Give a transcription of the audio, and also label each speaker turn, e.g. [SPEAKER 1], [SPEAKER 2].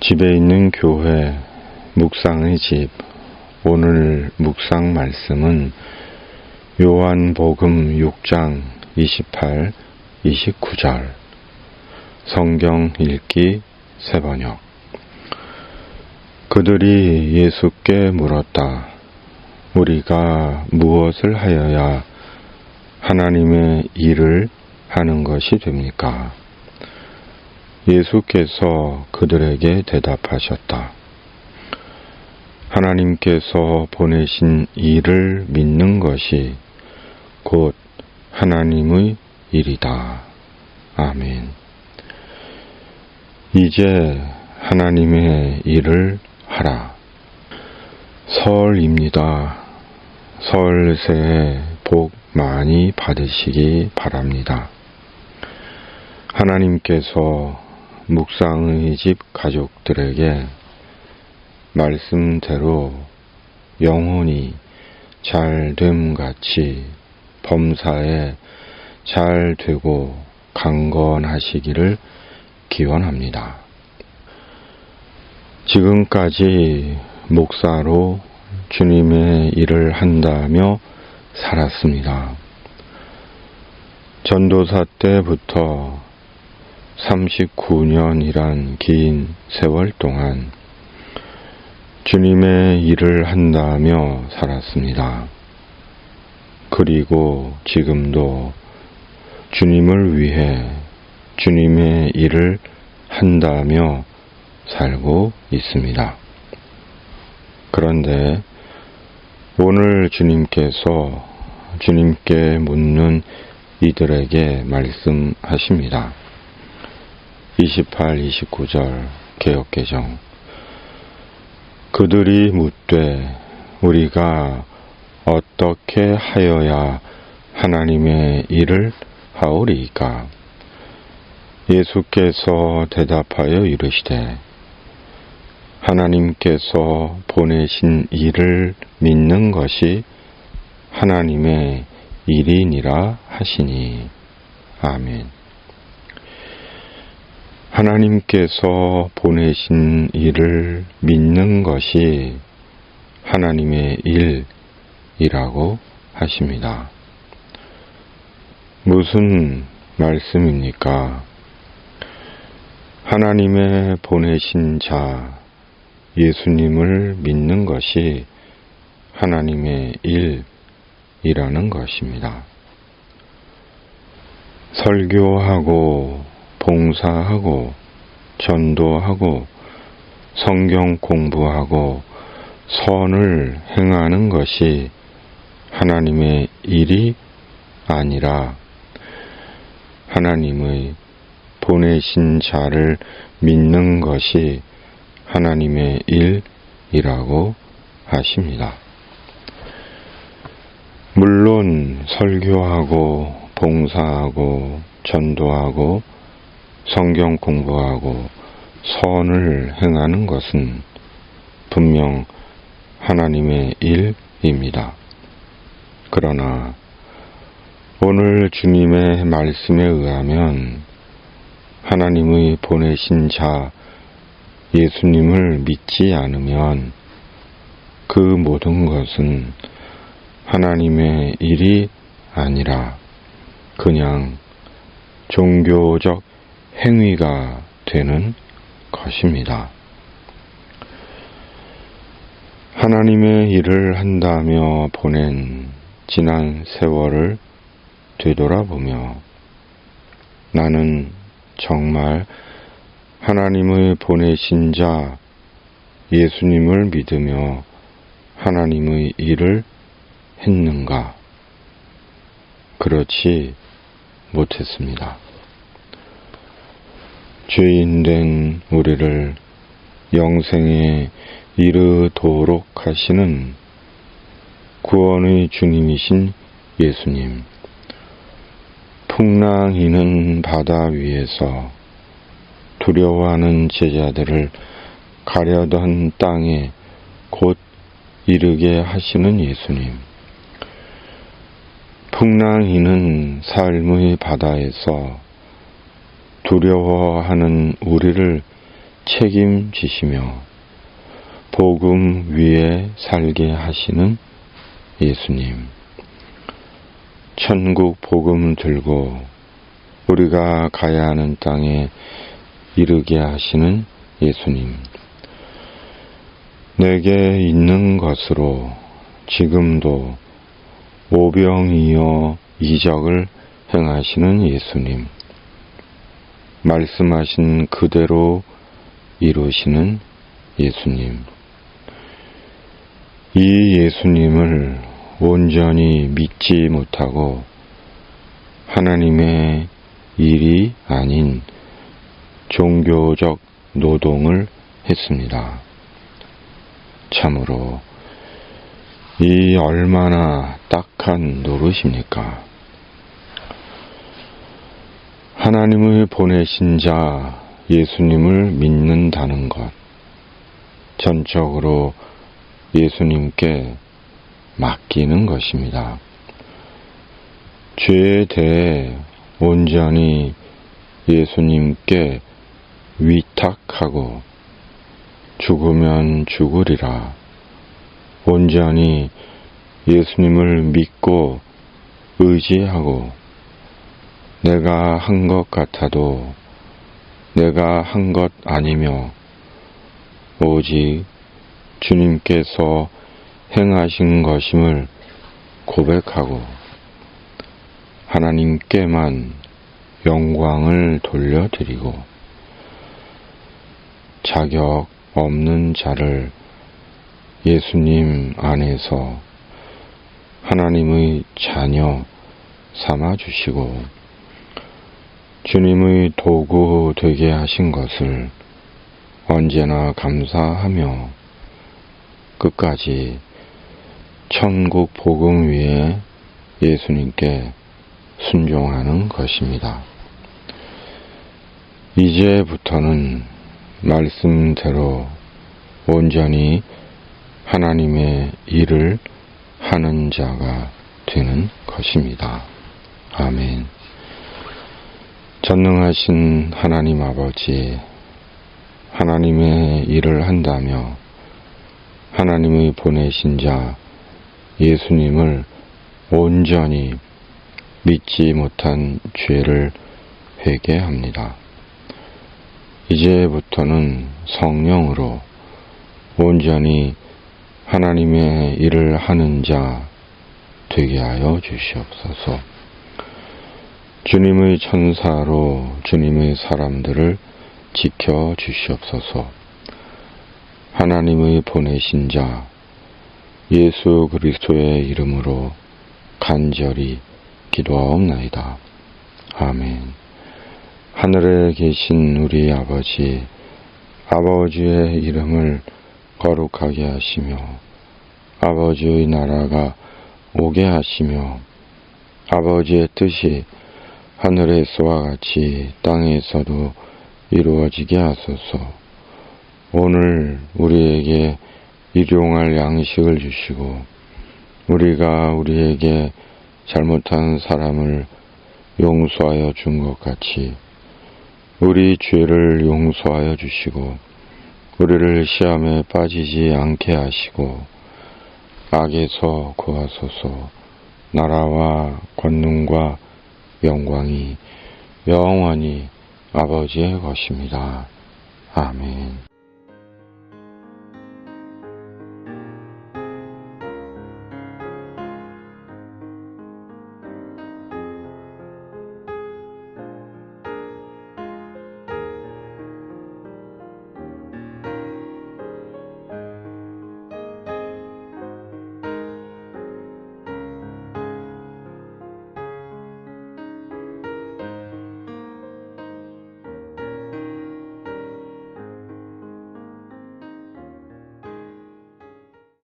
[SPEAKER 1] 집에 있는 교회 묵상의 집. 오늘 묵상 말씀은 요한복음 6장 28, 29절. 성경 읽기 새번역. 그들이 예수께 물었다. 우리가 무엇을 하여야 하나님의 일을 하는 것이 됩니까? 예수께서 그들에게 대답하셨다. 하나님께서 보내신 일을 믿는 것이 곧 하나님의 일이다. 아멘. 이제 하나님의 일을 하라. 설입니다. 설 새해 복 많이 받으시기 바랍니다. 하나님께서 묵상의 집 가족들에게 말씀대로 영혼이 잘됨같이 범사에 잘 되고 강건하시기를 기원합니다. 지금까지 목사로 주님의 일을 한다며 살았습니다. 전도사 때부터 39년이란 긴 세월 동안 주님의 일을 한다며 살았습니다. 그리고 지금도 주님을 위해 주님의 일을 한다며 살고 있습니다. 그런데 오늘 주님께서 주님께 묻는 이들에게 말씀하십니다. 28, 29절 개역개정. 그들이 묻되 우리가 어떻게 하여야 하나님의 일을 하오리이까? 예수께서 대답하여 이르시되 하나님께서 보내신 일을 믿는 것이 하나님의 일이니라 하시니. 아멘. 하나님께서 보내신 일을 믿는 것이 하나님의 일이라고 하십니다. 무슨 말씀입니까? 하나님의 보내신 자 예수님을 믿는 것이 하나님의 일이라는 것입니다. 설교하고 봉사하고 전도하고 성경 공부하고 선을 행하는 것이 하나님의 일이 아니라 하나님의 보내신 자를 믿는 것이 하나님의 일이라고 하십니다. 물론 설교하고 봉사하고 전도하고 성경 공부하고 선을 행하는 것은 분명 하나님의 일입니다. 그러나 오늘 주님의 말씀에 의하면 하나님의 보내신 자 예수님을 믿지 않으면 그 모든 것은 하나님의 일이 아니라 그냥 종교적 행위가 되는 것입니다. 하나님의 일을 한다며 보낸 지난 세월을 되돌아보며 나는 정말 하나님의 보내신 자 예수님을 믿으며 하나님의 일을 했는가? 그렇지 못했습니다. 죄인된 우리를 영생에 이르도록 하시는 구원의 주님이신 예수님. 풍랑이는 바다 위에서 두려워하는 제자들을 가려던 땅에 곧 이르게 하시는 예수님. 풍랑이는 삶의 바다에서 두려워하는 우리를 책임지시며 복음 위에 살게 하시는 예수님. 천국 복음 들고 우리가 가야 하는 땅에 이르게 하시는 예수님. 내게 있는 것으로 지금도 오병이어 이적을 행하시는 예수님. 말씀하신 그대로 이루시는 예수님. 이 예수님을 온전히 믿지 못하고 하나님의 일이 아닌 종교적 노동을 했습니다. 참으로 이 얼마나 딱한 노릇입니까? 하나님을 보내신 자 예수님을 믿는다는 것, 전적으로 예수님께 맡기는 것입니다. 죄에 대해 온전히 예수님께 위탁하고 죽으면 죽으리라 온전히 예수님을 믿고 의지하고 내가 한 것 같아도 내가 한 것 아니며 오직 주님께서 행하신 것임을 고백하고 하나님께만 영광을 돌려드리고 자격 없는 자를 예수님 안에서 하나님의 자녀 삼아주시고 주님의 도구 되게 하신 것을 언제나 감사하며 끝까지 천국 복음 위에 예수님께 순종하는 것입니다. 이제부터는 말씀대로 온전히 하나님의 일을 하는 자가 되는 것입니다. 아멘. 전능하신 하나님 아버지, 하나님의 일을 한다며 하나님의 보내신 자 예수님을 온전히 믿지 못한 죄를 회개합니다. 이제부터는 성령으로 온전히 하나님의 일을 하는 자 되게 하여 주시옵소서. 주님의 천사로 주님의 사람들을 지켜 주시옵소서. 하나님의 보내신 자 예수 그리스도의 이름으로 간절히 기도하옵나이다. 아멘. 하늘에 계신 우리 아버지, 아버지의 이름을 거룩하게 하시며 아버지의 나라가 오게 하시며 아버지의 뜻이 하늘에서와 같이 땅에서도 이루어지게 하소서. 오늘 우리에게 일용할 양식을 주시고 우리가 우리에게 잘못한 사람을 용서하여 준 것 같이 우리 죄를 용서하여 주시고 우리를 시험에 빠지지 않게 하시고 악에서 구하소서. 나라와 권능과 영광이 영원히 아버지의 것입니다. 아멘.